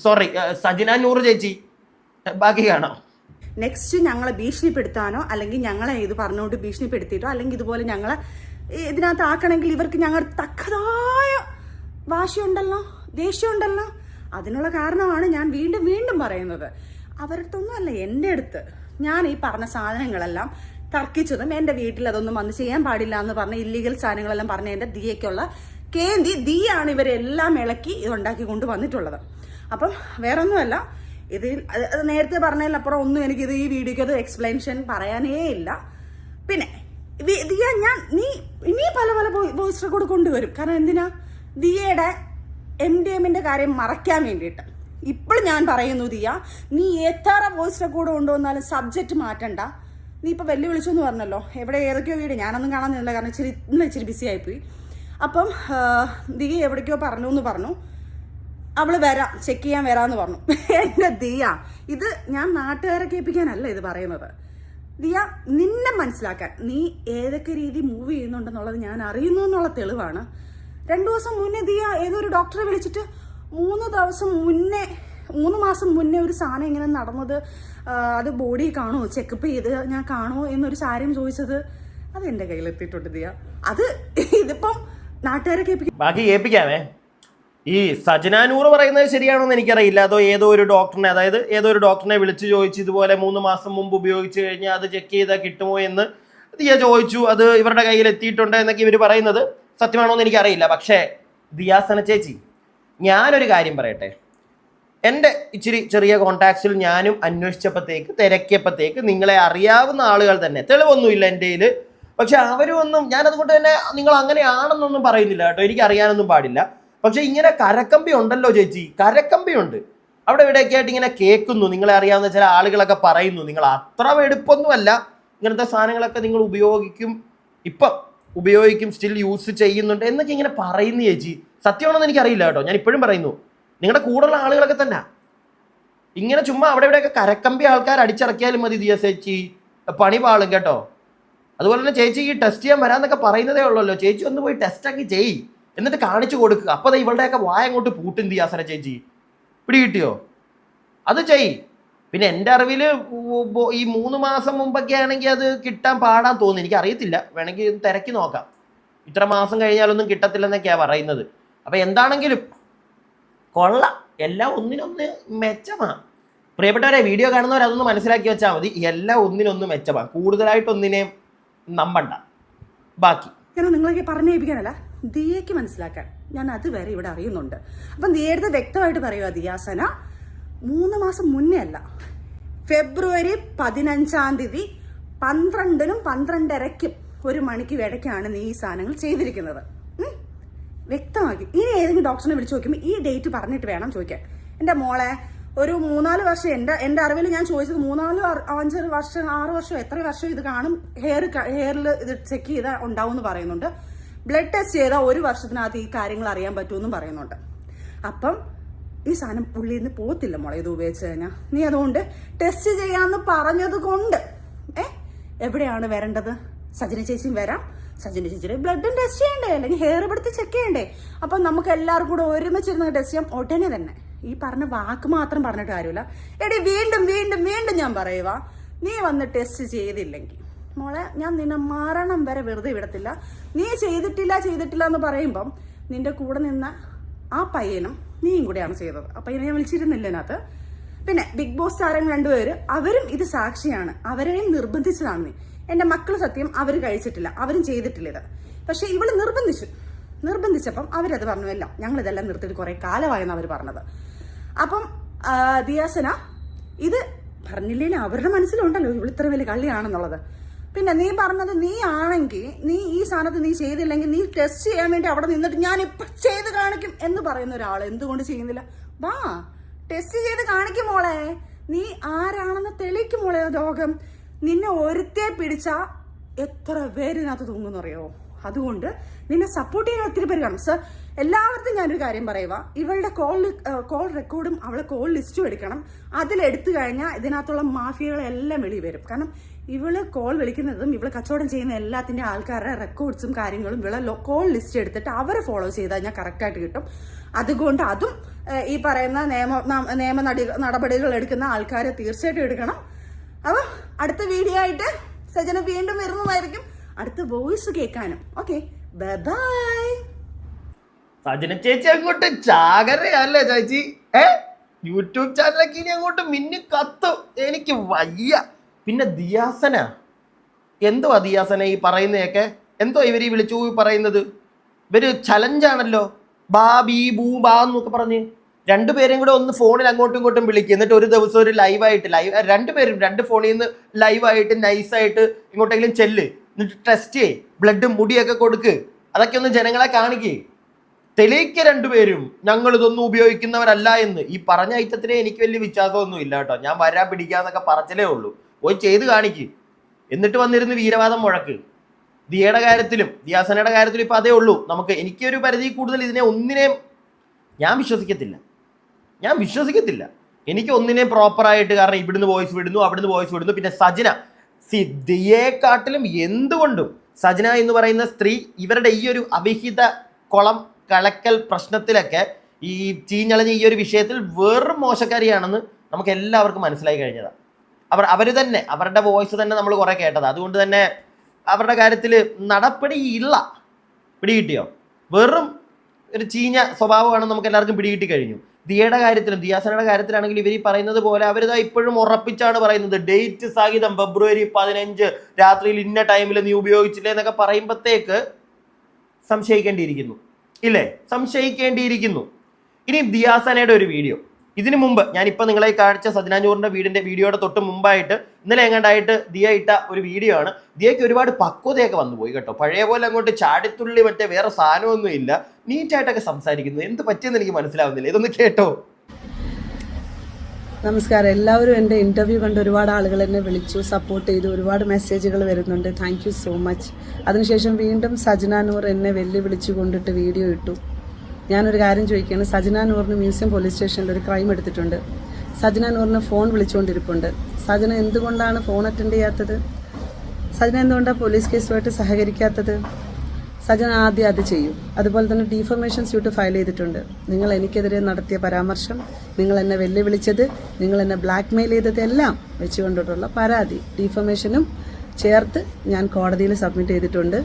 സോറി സജിന നൂറ് ചേച്ചി, ബാക്കി കാണാം. നെക്സ്റ്റ് ഞങ്ങളെ ഭീഷണിപ്പെടുത്താനോ അല്ലെങ്കിൽ ഞങ്ങളെ ഇത് പറഞ്ഞുകൊണ്ട് ഭീഷണിപ്പെടുത്തിയിട്ടോ അല്ലെങ്കിൽ ഇതുപോലെ ഞങ്ങളെ ഇതിനകത്ത് ആക്കണമെങ്കിൽ ഇവർക്ക് ഞങ്ങളുടെ തക്കതായ വാശിയുണ്ടല്ലോ, ദേഷ്യമുണ്ടല്ലോ. അതിനുള്ള കാരണമാണ് ഞാൻ വീണ്ടും പറയുന്നത്. അവരടുത്തൊന്നും അല്ല, എൻ്റെ അടുത്ത് ഞാൻ ഈ പറഞ്ഞ സാധനങ്ങളെല്ലാം തർക്കിച്ചതും എൻ്റെ വീട്ടിൽ അതൊന്നും വന്ന് ചെയ്യാൻ പാടില്ല എന്ന് പറഞ്ഞ ഇല്ലീഗൽ സാധനങ്ങളെല്ലാം പറഞ്ഞ എൻ്റെ ദിയയ്ക്കുള്ള ദിയാണ് ഇവരെല്ലാം ഇളക്കി ഇതുണ്ടാക്കി കൊണ്ട് വന്നിട്ടുള്ളത്. അപ്പം വേറൊന്നുമല്ല, ഇത് അത് നേരത്തെ പറഞ്ഞതിലപ്പുറം ഒന്നും എനിക്കിത് ഈ വീഡിയോയ്ക്ക് അത് എക്സ്പ്ലനേഷൻ പറയാനേ ഇല്ല. പിന്നെ ദിയ, നീ ഇനി പല വോയിസ് റെക്കോർഡ് കൊണ്ടുവരും. കാരണം എന്തിനാ? ദിയയുടെ MDMന്റെ കാര്യം മറയ്ക്കാൻ വേണ്ടിയിട്ട്. ഇപ്പോൾ ഞാൻ പറയുന്നു ദിയ, നീ എത്ര വോയിസ് റെക്കോർഡ് കൊണ്ടുവന്നാലും സബ്ജക്റ്റ് മാറ്റണ്ട. നീ ഇപ്പോൾ വെല്ലുവിളിച്ചു എന്ന് പറഞ്ഞല്ലോ, ഏതൊക്കെയോ വീഡിയോ ഞാനൊന്നും കാണാൻ നിന്നില്ല, കാരണം ഇച്ചിരി ബിസി ആയിപ്പോയി. അപ്പം ദിയ എവിടേക്കോ പറഞ്ഞു അവള് വരാം, ചെക്ക് ചെയ്യാൻ വരാമെന്ന് പറഞ്ഞു. എൻ്റെ ദിയ, ഇത് ഞാൻ നാട്ടുകാരെ കേൾപ്പിക്കാനല്ല ഇത് പറയുന്നത്. ദിയ, നിന്നെ മനസ്സിലാക്കാൻ, നീ ഏതൊക്കെ രീതി മൂവ് ചെയ്യുന്നുണ്ടെന്നുള്ളത് ഞാൻ അറിയുന്നു എന്നുള്ള തെളിവാണ്. 2 ദിവസം മുന്നേ ദിയ ഏതൊരു ഡോക്ടറെ വിളിച്ചിട്ട് 3 മാസം മുന്നേ ഒരു സാധനം ഇങ്ങനെ നടന്നത്, അത് ബോഡി കാണുമോ, ചെക്കപ്പ് ചെയ്ത് ഞാൻ കാണുമോ എന്നൊരു കാര്യം ചോദിച്ചത്, അത് എൻ്റെ കയ്യിലെത്തിയിട്ടുണ്ട് ദിയ. അത് ഇതിപ്പം നാട്ടുകാരെ കേൾപ്പിക്കാമേ. ഈ സജന നൂറ് പറയുന്നത് ശരിയാണോ എന്ന് എനിക്കറിയില്ല. ഏതോ ഒരു ഡോക്ടറിനെ വിളിച്ച് ചോദിച്ചു, ഇതുപോലെ 3 മാസം മുമ്പ് ഉപയോഗിച്ച് കഴിഞ്ഞാൽ അത് ചെക്ക് ചെയ്താൽ കിട്ടുമോ എന്ന് ദിയ ചോദിച്ചു. അത് ഇവരുടെ കയ്യിൽ എത്തിയിട്ടുണ്ട് എന്നൊക്കെ ഇവർ പറയുന്നത് സത്യമാണോ എന്ന് എനിക്കറിയില്ല. പക്ഷേ ദിയാസന ചേച്ചി, ഞാനൊരു കാര്യം പറയട്ടെ. എൻ്റെ ഇച്ചിരി ചെറിയ കോൺടാക്ട്സിൽ ഞാനും അന്വേഷിച്ചപ്പോഴത്തേക്ക്, തിരക്കിയപ്പോഴത്തേക്ക് നിങ്ങളെ അറിയാവുന്ന ആളുകൾ തന്നെ, തെളിവൊന്നുമില്ല എൻ്റെ കയ്യിൽ, പക്ഷെ അവരൊന്നും, ഞാനതുകൊണ്ട് തന്നെ നിങ്ങൾ അങ്ങനെയാണെന്നൊന്നും പറയുന്നില്ല കേട്ടോ, എനിക്ക് അറിയാനൊന്നും പാടില്ല. പക്ഷെ ഇങ്ങനെ കരക്കമ്പി ഉണ്ടല്ലോ ചേച്ചി, കരക്കമ്പിയുണ്ട്. അവിടെ ഇവിടെയൊക്കെ ആയിട്ട് ഇങ്ങനെ കേൾക്കുന്നു, നിങ്ങളെ അറിയാവുന്ന ചില ആളുകളൊക്കെ പറയുന്നു നിങ്ങൾ അത്ര വെടുപ്പൊന്നുമല്ല, ഇങ്ങനത്തെ സാധനങ്ങളൊക്കെ നിങ്ങൾ ഉപയോഗിക്കും, സ്റ്റിൽ യൂസ് ചെയ്യുന്നുണ്ട് എന്നൊക്കെ ഇങ്ങനെ പറയുന്നു ചേച്ചി. സത്യമാണെന്ന് എനിക്കറിയില്ല കേട്ടോ, ഞാൻ ഇപ്പോഴും പറയുന്നു. നിങ്ങളുടെ കൂടെയുള്ള ആളുകളൊക്കെ തന്നെ ഇങ്ങനെ ചുമ്മാ അവിടെ ഇവിടെയൊക്കെ കരക്കമ്പി ആൾക്കാർ അടിച്ചിറക്കിയാലും മതി ദിയ ചേച്ചി. പണി പാളും കേട്ടോ. അതുപോലെ തന്നെ ചേച്ചി ഈ ടെസ്റ്റ് ചെയ്യാൻ വരാന്നൊക്കെ പറയുന്നതേ ഉള്ളല്ലോ. ചേച്ചി ഒന്ന് പോയി ടെസ്റ്റ് ആക്കി ചെയ്യ്, എന്നിട്ട് കാണിച്ചു കൊടുക്കുക. അപ്പോൾ ഇവളുടെയൊക്കെ വായ അങ്ങോട്ട് പൂട്ടും ദിയാസന ചേച്ചി. പിടി കിട്ടിയോ? അത് ചെയ്. പിന്നെ എൻ്റെ അറിവിൽ ഈ 3 മാസം മുമ്പൊക്കെ ആണെങ്കിൽ അത് കിട്ടാൻ പാടാൻ തോന്നുന്നു. എനിക്ക് അറിയത്തില്ല, വേണമെങ്കിൽ തിരക്കി നോക്കാം. ഇത്ര മാസം കഴിഞ്ഞാലൊന്നും കിട്ടത്തില്ലെന്നൊക്കെയാണ് പറയുന്നത്. അപ്പം എന്താണെങ്കിലും കൊള്ളാം, എല്ലാം ഒന്നിനൊന്ന് മെച്ചമാണ്. പ്രിയപ്പെട്ടവരെ, വീഡിയോ കാണുന്നവർ അതൊന്ന് മനസ്സിലാക്കി വെച്ചാൽ മതി. എല്ലാം ഒന്നിനൊന്ന് മെച്ചമാണ്, കൂടുതലായിട്ടൊന്നിനെയും നമ്പണ്ട. ബാക്കി ഞാൻ നിങ്ങളൊക്കെ പറഞ്ഞേൽപ്പിക്കാനല്ല, ദിയയ്ക്ക് മനസ്സിലാക്കാൻ ഞാൻ അതുവരെ ഇവിടെ അറിയുന്നുണ്ട്. അപ്പം ദിയയുടെ വ്യക്തമായിട്ട് പറയുക, ദിയാസന 3 മാസം മുന്നേ അല്ല, ഫെബ്രുവരി 15-ാം തീയതി 12-നും 12:30-ക്കും 1 മണിക്ക് ഇടയ്ക്കാണ് നീ ഈ സാധനങ്ങൾ ചെയ്തിരിക്കുന്നത്. വ്യക്തമാക്കി. ഇനി ഏതെങ്കിലും ഡോക്ടറിനെ വിളിച്ച് നോക്കുമ്പോൾ ഈ ഡേറ്റ് പറഞ്ഞിട്ട് വേണം ചോദിക്കാൻ. എൻ്റെ മോളെ ഒരു 3-4 വർഷം, എൻ്റെ അറിവിൽ ഞാൻ ചോദിച്ചത് 3-4-5 വർഷം 6 വർഷം എത്ര വർഷം ഇത് കാണും, ഹെയറിൽ ഇത് ചെക്ക് ചെയ്താൽ ഉണ്ടാവും എന്ന് പറയുന്നുണ്ട്. ബ്ലഡ് ടെസ്റ്റ് ചെയ്താൽ 1 വർഷത്തിനകത്ത് ഈ കാര്യങ്ങൾ അറിയാൻ പറ്റുമെന്നും പറയുന്നുണ്ട്. അപ്പം ഈ സാധനം ഉള്ളിൽ നിന്ന് പോകത്തില്ല മോളെ ഇത് ഉപയോഗിച്ച് കഴിഞ്ഞാൽ. നീ അതുകൊണ്ട് ടെസ്റ്റ് ചെയ്യാമെന്ന് പറഞ്ഞത് കൊണ്ട് എവിടെയാണ് വരേണ്ടത്? സജന ചേച്ചിയും വരാം. സജന ചേച്ചിയുടെ ബ്ലഡും ടെസ്റ്റ് ചെയ്യണ്ടേ, അല്ലെങ്കിൽ ഹെയർ എടുത്ത് ചെക്ക് ചെയ്യണ്ടേ? അപ്പം നമുക്ക് എല്ലാവർക്കും കൂടെ ഒരുമിച്ചിരുന്ന് ടെസ്റ്റ് ചെയ്യാം ഉടനെ തന്നെ. ഈ പറഞ്ഞ വാക്ക് മാത്രം പറഞ്ഞിട്ട് കാര്യമില്ല. എടി വീണ്ടും വീണ്ടും വീണ്ടും ഞാൻ പറയുക, നീ വന്ന് ടെസ്റ്റ് ചെയ്തില്ലെങ്കിൽ മോളെ ഞാൻ നിന്നെ മരണം വരെ വെറുതെ വിടത്തില്ല. നീ ചെയ്തിട്ടില്ല എന്ന് പറയുമ്പം നിന്റെ കൂടെ നിന്ന ആ പയ്യനും നീയും കൂടെയാണ് ചെയ്തത്. ആ പയ്യനെ ഞാൻ വിളിച്ചിരുന്നില്ല അതിനകത്ത്. പിന്നെ ബിഗ് ബോസ് താരങ്ങൾ 2 പേര്, അവരും ഇത് സാക്ഷിയാണ്. അവരെയും നിർബന്ധിച്ചതാണ് നീ. എൻ്റെ മക്കൾ സത്യം അവർ കഴിച്ചിട്ടില്ല, അവരും ചെയ്തിട്ടില്ല ഇത്. പക്ഷെ ഇവള് നിർബന്ധിച്ചപ്പം അവരത് പറഞ്ഞു, എല്ലാം ഞങ്ങളിതെല്ലാം നിർത്തിയിട്ട് കുറെ കാലമായെന്ന് അവർ പറഞ്ഞത്. അപ്പം ദിയാസന ഇത് പറഞ്ഞില്ലെങ്കിൽ അവരുടെ മനസ്സിലുണ്ടല്ലോ ഇവൾ ഇത്ര വലിയ കള്ളിയാണെന്നുള്ളത്. പിന്നെ നീ പറഞ്ഞത് നീ ആണെങ്കിൽ നീ ഈ സാധനത്ത് നീ ചെയ്തില്ലെങ്കിൽ നീ ടെസ്റ്റ് ചെയ്യാൻ വേണ്ടി അവിടെ നിന്നിട്ട് ഞാൻ ഇപ്പം ചെയ്ത് കാണിക്കും എന്ന് പറയുന്ന ഒരാൾ എന്തുകൊണ്ട് ചെയ്യുന്നില്ല? വാ ടെസ്റ്റ് ചെയ്ത് കാണിക്കും മോളെ. നീ ആരാണെന്ന് തെളിയിക്കും മോളെ. രോഗം നിന്നെ ഒരുത്തെ പിടിച്ചാൽ എത്ര പേരിനകത്ത് തൂങ്ങുന്നറിയോ? അതുകൊണ്ട് നിന്നെ സപ്പോർട്ട് ചെയ്യാൻ ഒത്തിരി പേര് കാണും. സർ, എല്ലാവർക്കും ഞാനൊരു കാര്യം പറയുക, ഇവളുടെ കോൾ റെക്കോർഡും അവളെ കോൾ ലിസ്റ്റും എടുക്കണം. അതിലെടുത്തു കഴിഞ്ഞാൽ ഇതിനകത്തുള്ള മാഫിയകളെല്ലാം വെളി വരും. കാരണം ഇവള് കോൾ വിളിക്കുന്നതും ഇവള് കച്ചവടം ചെയ്യുന്ന എല്ലാത്തിൻ്റെ ആൾക്കാരുടെ റെക്കോർഡ്സും കാര്യങ്ങളും ഇവളെ കോൾ ലിസ്റ്റ് എടുത്തിട്ട് അവരെ ഫോളോ ചെയ്താൽ ഞാൻ കറക്റ്റായിട്ട് കിട്ടും. അതുകൊണ്ട് അതും ഈ പറയുന്ന നിയമ നടപടികൾ എടുക്കുന്ന ആൾക്കാരെ തീർച്ചയായിട്ടും എടുക്കണം. അപ്പോൾ അടുത്ത വീഡിയോ ആയിട്ട് സജന വീണ്ടും വരുന്നതായിരിക്കും, അടുത്ത വോയിസ് കേൾക്കാനും. Okay, by. സജന ചേച്ചി അങ്ങോട്ട് ചാകരയല്ലേ ചേച്ചി? യൂട്യൂബ് ചാനലൊക്കെ ഇനി അങ്ങോട്ട് മിന്നി കത്തും. എനിക്ക് വയ്യ. പിന്നെ ദിയാസന, എന്തുവാ ദിയാസന ഈ പറയുന്നതൊക്കെ? എന്തോ ഇവര് വിളിച്ചു പറയുന്നത്? ഇവര് ചലഞ്ചാണല്ലോ, ബാ ബീ ബൂ ബാ എന്നൊക്കെ പറഞ്ഞ് 2 പേരെയും കൂടെ ഒന്ന് ഫോണിൽ അങ്ങോട്ടും ഇങ്ങോട്ടും വിളിക്കുക. എന്നിട്ട് ഒരു ദിവസം ഒരു ലൈവായിട്ട് 2 പേരും 2 ഫോണിൽ നിന്ന് ലൈവായിട്ട് നൈസായിട്ട് ഇങ്ങോട്ടെങ്കിലും ചെല്ല്, എന്നിട്ട് ടെസ്റ്റ് ചെയ്യ്, ബ്ലഡും മുടിയൊക്കെ കൊടുക്ക്. അതൊക്കെ ഒന്ന് ജനങ്ങളെ കാണിക്കേ, തെളിയിക്ക 2 പേരും ഞങ്ങൾ ഇതൊന്നും ഉപയോഗിക്കുന്നവരല്ല എന്ന്. ഈ പറഞ്ഞ ഐറ്റത്തിനെ എനിക്ക് വലിയ വിശ്വാസമൊന്നും ഇല്ല കേട്ടോ. ഞാൻ വരാൻ പിടിക്കാന്നൊക്കെ പറച്ചിലേ ഉള്ളൂ. പോയി ചെയ്ത് കാണിക്ക്, എന്നിട്ട് വന്നിരുന്ന് വീരവാദം മുഴക്ക്. ദിയയുടെ കാര്യത്തിലും ദിയാസനയുടെ കാര്യത്തിലും ഇപ്പം അതേ ഉള്ളൂ. എനിക്കൊരു പരിധി കൂടുതൽ ഇതിനെ ഒന്നിനെയും ഞാൻ വിശ്വസിക്കത്തില്ല. എനിക്ക് ഒന്നിനെയും പ്രോപ്പറായിട്ട്, കാരണം ഇവിടുന്ന് വോയിസ് വിടുന്നു, അവിടുന്ന് വോയിസ് വിടുന്നു. പിന്നെ സജന, ദിയയെക്കാട്ടിലും എന്തുകൊണ്ടും സജന എന്ന് പറയുന്ന സ്ത്രീ ഇവരുടെ ഈ ഒരു അവിഹിത കുളം കളക്കൽ പ്രശ്നത്തിലൊക്കെ ഈ ചീഞ്ഞളഞ്ഞ ഈ ഒരു വിഷയത്തിൽ വെറും മോശക്കാരിയാണെന്ന് നമുക്ക് എല്ലാവർക്കും മനസ്സിലായി കഴിഞ്ഞതാണ്. അവർ തന്നെ അവരുടെ വോയിസ് തന്നെ നമ്മൾ കുറെ കേട്ടത്. അതുകൊണ്ട് തന്നെ അവരുടെ കാര്യത്തിൽ നടപടിയില്ല. പിടികിട്ടിയോ? വെറും ഒരു ചീഞ്ഞ സ്വഭാവമാണ് നമുക്ക് എല്ലാവർക്കും പിടികിട്ടി കഴിഞ്ഞു. ദിയയുടെ കാര്യത്തിലും ദിയാസനയുടെ കാര്യത്തിലാണെങ്കിൽ ഇവർ പറയുന്നത് പോലെ അവരിതാ ഇപ്പോഴും ഉറപ്പിച്ചാണ് പറയുന്നത്. ഡേറ്റ് സഹിതം ഫെബ്രുവരി 15 രാത്രിയിൽ ഇന്ന ടൈമിൽ നീ ഉപയോഗിച്ചില്ലേ എന്നൊക്കെ പറയുമ്പോഴത്തേക്ക് സംശയിക്കേണ്ടിയിരിക്കുന്നു. ഇനി ദിയാസനയുടെ ഒരു വീഡിയോ, ഇതിനു മുമ്പ് ഞാനിപ്പോൾ നിങ്ങളെ കാണിച്ച സജന നൂറിൻ്റെ വീഡിയോയുടെ തൊട്ട് മുമ്പായിട്ട് ഇന്നലെ എങ്ങാണ്ടായിട്ട് ദിയ ഇട്ട ഒരു വീഡിയോ ആണ്. ദിയയ്ക്ക് ഒരുപാട് പക്വതയൊക്കെ വന്നു പോയി കേട്ടോ. പഴയ പോലെ അങ്ങോട്ട് ചാടിത്തുള്ളി മറ്റേ വേറെ സാധനമൊന്നും ഇല്ല, നീറ്റായിട്ടൊക്കെ സംസാരിക്കുന്നു. എന്ത് പറ്റിയെന്ന് എനിക്ക് മനസ്സിലാവുന്നില്ല. ഇതൊന്ന് കേട്ടോ. നമസ്കാരം. എല്ലാവരും എൻ്റെ ഇൻ്റർവ്യൂ കണ്ട് ഒരുപാട് ആളുകൾ എന്നെ വിളിച്ചു, സപ്പോർട്ട് ചെയ്തു, ഒരുപാട് മെസ്സേജുകൾ വരുന്നുണ്ട്. Thank you so much. അതിനുശേഷം വീണ്ടും സജന നൂർ എന്നെ വെല്ലുവിളിച്ചു കൊണ്ടിട്ട് വീഡിയോ ഇട്ടു. ഞാനൊരു കാര്യം ചോദിക്കുകയാണ്. സജന നൂറിന് മ്യൂസിയം പോലീസ് സ്റ്റേഷനിൽ ഒരു ക്രൈം എടുത്തിട്ടുണ്ട്. സജന നൂറിന് ഫോൺ വിളിച്ചുകൊണ്ടിരിപ്പുണ്ട്. സജന എന്തുകൊണ്ടാണ് ഫോൺ അറ്റൻഡ് ചെയ്യാത്തത്? സജന എന്തുകൊണ്ടാണ് പോലീസ് കേസുമായിട്ട് സഹകരിക്കാത്തത്? സജന ആദ്യം അത് ചെയ്യും. അതുപോലെ തന്നെ ഡീഫമേഷൻ സ്യൂട്ട് ഫയൽ ചെയ്തിട്ടുണ്ട്. നിങ്ങൾ എനിക്കെതിരെ നടത്തിയ പരാമർശം, നിങ്ങൾ എന്നെ വെല്ലുവിളിച്ചത്, നിങ്ങൾ എന്നെ ബ്ലാക്ക് മെയിൽ ചെയ്തത് എല്ലാം വെച്ചുകൊണ്ടിട്ടുള്ള പരാതി ഡീഫമേഷനും ചേർത്ത് ഞാൻ കോടതിയിൽ സബ്മിറ്റ് ചെയ്തിട്ടുണ്ട്.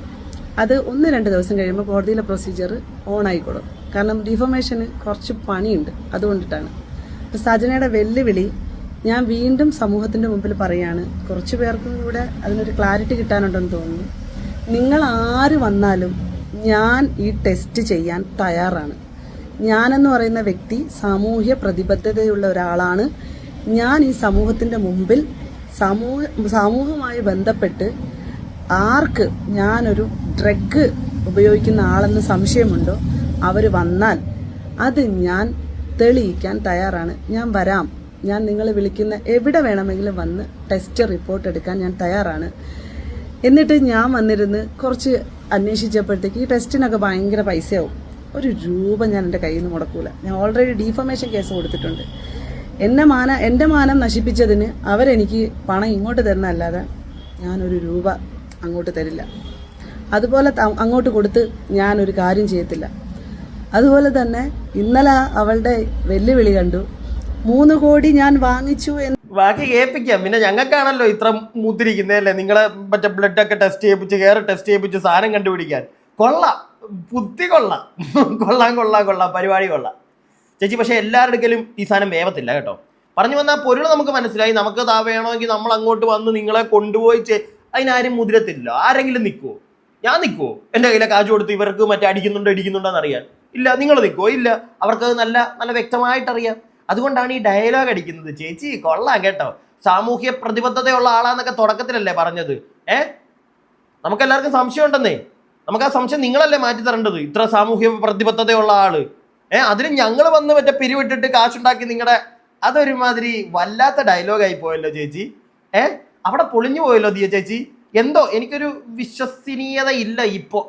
അത് 1-2 ദിവസം കഴിയുമ്പോൾ കോടതിയിലെ പ്രൊസീജിയർ ഓൺ ആയിക്കോളും. കാരണം ഡിഫമേഷന് കുറച്ച് പണിയുണ്ട്, അതുകൊണ്ടിട്ടാണ്. സജനയുടെ വെല്ലുവിളി ഞാൻ വീണ്ടും സമൂഹത്തിൻ്റെ മുമ്പിൽ പറയാണ്. കുറച്ച് പേർക്കും കൂടെ അതിനൊരു ക്ലാരിറ്റി കിട്ടാനുണ്ടെന്ന് തോന്നുന്നു. നിങ്ങൾ ആര് വന്നാലും ഞാൻ ഈ ടെസ്റ്റ് ചെയ്യാൻ തയ്യാറാണ്. ഞാനെന്ന് പറയുന്ന വ്യക്തി സാമൂഹ്യ പ്രതിബദ്ധതയുള്ള ഒരാളാണ്. ഞാൻ ഈ സമൂഹത്തിൻ്റെ മുമ്പിൽ സമൂഹവുമായി ബന്ധപ്പെട്ട് ആർക്ക് ഞാനൊരു ഡ്രഗ് ഉപയോഗിക്കുന്ന ആളെന്ന് സംശയമുണ്ടോ അവർ വന്നാൽ അത് ഞാൻ തെളിയിക്കാൻ തയ്യാറാണ്. ഞാൻ വരാം. ഞാൻ നിങ്ങൾ വിളിക്കുന്ന എവിടെ വേണമെങ്കിലും വന്ന് ടെസ്റ്റ് റിപ്പോർട്ട് എടുക്കാൻ ഞാൻ തയ്യാറാണ്. എന്നിട്ട് ഞാൻ വന്നിരുന്ന് കുറച്ച് അന്വേഷിച്ചപ്പോഴത്തേക്ക് ഈ ടെസ്റ്റിനൊക്കെ ഭയങ്കര പൈസയാവും. ഒരു രൂപ ഞാൻ എൻ്റെ കയ്യിൽ നിന്ന് മുടക്കൂല. ഞാൻ ഓൾറെഡി ഡീഫമേഷൻ കേസ് കൊടുത്തിട്ടുണ്ട്. എൻ്റെ മാനം നശിപ്പിച്ചതിന് അവരെനിക്ക് പണം ഇങ്ങോട്ട് തരുന്നതല്ലാതെ ഞാനൊരു രൂപ അങ്ങോട്ട് തരില്ല. അതുപോലെ അങ്ങോട്ട് കൊടുത്ത് ഞാനൊരു കാര്യം ചെയ്യത്തില്ല. അതുപോലെ തന്നെ ഇന്നലെ അവളുടെ വെല്ലുവിളി കണ്ടു. 3 കോടി ഞാൻ വാങ്ങിച്ചു എന്ന്. ബാക്കി കേൾപ്പിക്കാം. പിന്നെ ഞങ്ങൾക്കാണല്ലോ ഇത്ര മുത്തിരിക്കുന്നതല്ലേ, നിങ്ങളെ മറ്റേ ബ്ലഡൊക്കെ ടെസ്റ്റ് ചെയ്യിപ്പിച്ച് ടെസ്റ്റ് ചെയ്യിപ്പിച്ച് സാധനം കണ്ടുപിടിക്കാൻ. കൊള്ളാം, ബുദ്ധി കൊള്ളാം, കൊള്ളാം, പരിപാടി കൊള്ളാം ചേച്ചി. പക്ഷെ എല്ലാവരുടെ അടുക്കലും ഈ സാധനം വേവത്തില്ല കേട്ടോ. പറഞ്ഞു വന്നാൽ പൊരുൾ നമുക്ക് മനസ്സിലായി. നമുക്ക് വേണമെങ്കിൽ നമ്മൾ അങ്ങോട്ട് വന്ന് നിങ്ങളെ കൊണ്ടുപോയി അതിനാരും മുതിരത്തില്ല. ആരെങ്കിലും നിൽക്കുമോ? ഞാൻ നിൽക്കുമോ? എൻ്റെ കയ്യിലെ കാശ് കൊടുത്ത് ഇവർക്ക് മറ്റേ അടിക്കുന്നുണ്ടോ എന്ന് അറിയാൻ? ഇല്ല. നിങ്ങൾ നിൽക്കുമോ? ഇല്ല. അവർക്കത് നല്ല വ്യക്തമായിട്ടറിയാം. അതുകൊണ്ടാണ് ഈ ഡയലോഗ് അടിക്കുന്നത്. ചേച്ചി കൊള്ളാം കേട്ടോ. സാമൂഹ്യ പ്രതിബദ്ധതയുള്ള ആളാന്നൊക്കെ തുടക്കത്തിലല്ലേ പറഞ്ഞത്? നമുക്കെല്ലാവർക്കും സംശയം ഉണ്ടെന്നേ. നമുക്ക് ആ സംശയം നിങ്ങളല്ലേ മാറ്റി തരേണ്ടത്. ഇത്ര സാമൂഹ്യ പ്രതിബദ്ധതയുള്ള ആള് അതിന് ഞങ്ങൾ വന്ന് മറ്റേ പിരിവിട്ടിട്ട് കാശുണ്ടാക്കി നിങ്ങളുടെ അതൊരുമാതിരി വല്ലാത്ത ഡയലോഗായി പോയല്ലോ ചേച്ചി. അവിടെ പൊളിഞ്ഞു പോയല്ലോ ദിയ ചേച്ചി. എന്തോ എനിക്കൊരു വിശ്വസനീയത ഇല്ല ഇപ്പോൾ.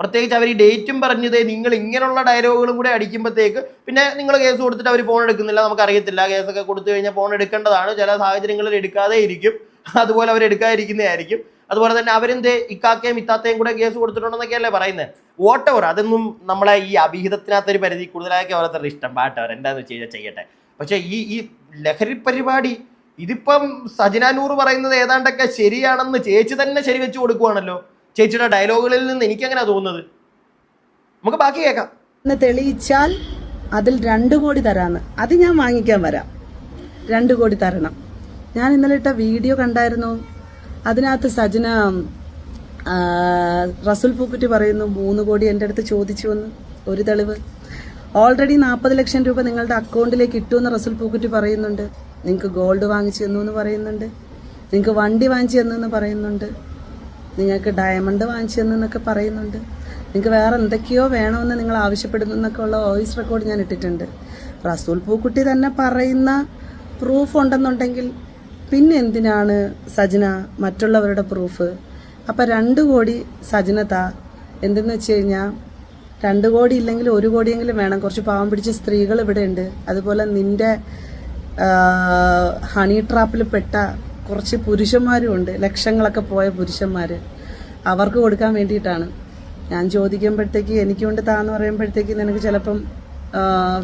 പ്രത്യേകിച്ച് അവർ ഈ ഡേറ്റും പറഞ്ഞതേ നിങ്ങൾ ഇങ്ങനെയുള്ള ഡയലോഗുകളും കൂടെ അടിക്കുമ്പോഴത്തേക്ക് പിന്നെ നിങ്ങൾ കേസ് കൊടുത്തിട്ട് അവർ ഫോൺ എടുക്കുന്നില്ല. നമുക്കറിയത്തില്ല. കേസൊക്കെ കൊടുത്തു കഴിഞ്ഞാൽ ഫോൺ എടുക്കേണ്ടതാണ്. ചില സാഹചര്യങ്ങളിൽ എടുക്കാതെ ഇരിക്കും. അതുപോലെ അവർ എടുക്കാതിരിക്കുന്നതായിരിക്കും. അതുപോലെ തന്നെ അവരെന്തേ ഇക്കാക്കയും ഇത്താത്തയും കൂടെ കേസ് കൊടുത്തിട്ടുണ്ടെന്നൊക്കെയല്ലേ പറയുന്നത്. വോട്ടവർ അതൊന്നും നമ്മളെ ഈ അഭിഹിതത്തിനകത്തൊരു പരിധി കൂടുതലാക്കി ഓരോരുത്തരുടെ ഇഷ്ടം. പാട്ടവർ എന്താണെന്ന് വെച്ച് കഴിഞ്ഞാൽ ചെയ്യട്ടെ. പക്ഷേ ഈ ലഹരി പരിപാടി ഇതിപ്പം സജന നൂർ പറയുന്നത് ഏതാണ്ടൊക്കെ ശരിയാണെന്ന് ചേച്ചി തന്നെ ശരി വെച്ച് കൊടുക്കുവാണല്ലോ. ചേച്ചിയുടെ ഡയലോഗുകളിൽ നിന്ന് എനിക്കങ്ങനെ തോന്നുന്നത്. നമുക്ക് ബാക്കി കേൾക്കാം. തെളിയിച്ചാൽ അതിൽ 2 കോടി തരാന്ന്. അത് ഞാൻ വാങ്ങിക്കാൻ വരാം. 2 കോടി തരണം. ഞാൻ ഇന്നലെ ഇട്ട വീഡിയോ കണ്ടായിരുന്നു. അതിനകത്ത് സജന റസുൽ പൂക്കുറ്റി പറയുന്നു 3 കോടി എൻ്റെ അടുത്ത് ചോദിച്ചു എന്ന്. ഒരു തെളിവ്. ഓൾറെഡി 40 ലക്ഷം രൂപ നിങ്ങളുടെ അക്കൗണ്ടിലേക്ക് ഇട്ടുവെന്ന് റസുൽ പൂക്കുറ്റി പറയുന്നുണ്ട്. നിങ്ങൾക്ക് ഗോൾഡ് വാങ്ങിച്ചു തന്നു എന്ന് പറയുന്നുണ്ട്. നിങ്ങൾക്ക് വണ്ടി വാങ്ങിച്ചു തന്നു എന്ന് പറയുന്നുണ്ട്. നിങ്ങൾക്ക് ഡയമണ്ട് വാങ്ങിച്ചു തന്നു എന്നൊക്കെ പറയുന്നുണ്ട്. നിങ്ങൾക്ക് വേറെ എന്തൊക്കെയോ വേണമെന്ന് നിങ്ങൾ ആവശ്യപ്പെടുന്നു എന്നൊക്കെ ഉള്ള വോയിസ് റെക്കോർഡ് ഞാൻ ഇട്ടിട്ടുണ്ട്. റസൂൽ പൂക്കുട്ടി തന്നെ പറയുന്ന പ്രൂഫ് ഉണ്ടെന്നുണ്ടെങ്കിൽ പിന്നെ എന്തിനാണ് സജന മറ്റുള്ളവരുടെ പ്രൂഫ്? അപ്പം 2 കോടി സജന താ. എന്തെന്ന് വെച്ച് കഴിഞ്ഞാൽ 2 കോടി ഇല്ലെങ്കിൽ 1 കോടിയെങ്കിലും വേണം. കുറച്ച് പാവം പിടിച്ച സ്ത്രീകൾ ഇവിടെ ഉണ്ട്. അതുപോലെ നിന്റെ ഹണി ട്രാപ്പിൽ പെട്ട കുറച്ച് പുരുഷന്മാരും ഉണ്ട്. ലക്ഷങ്ങളൊക്കെ പോയ പുരുഷന്മാർ. അവർക്ക് കൊടുക്കാൻ വേണ്ടിയിട്ടാണ് ഞാൻ ചോദിക്കുമ്പോഴത്തേക്ക് എനിക്കൊണ്ട് താന്ന് പറയുമ്പോഴത്തേക്ക് നിനക്ക് ചിലപ്പം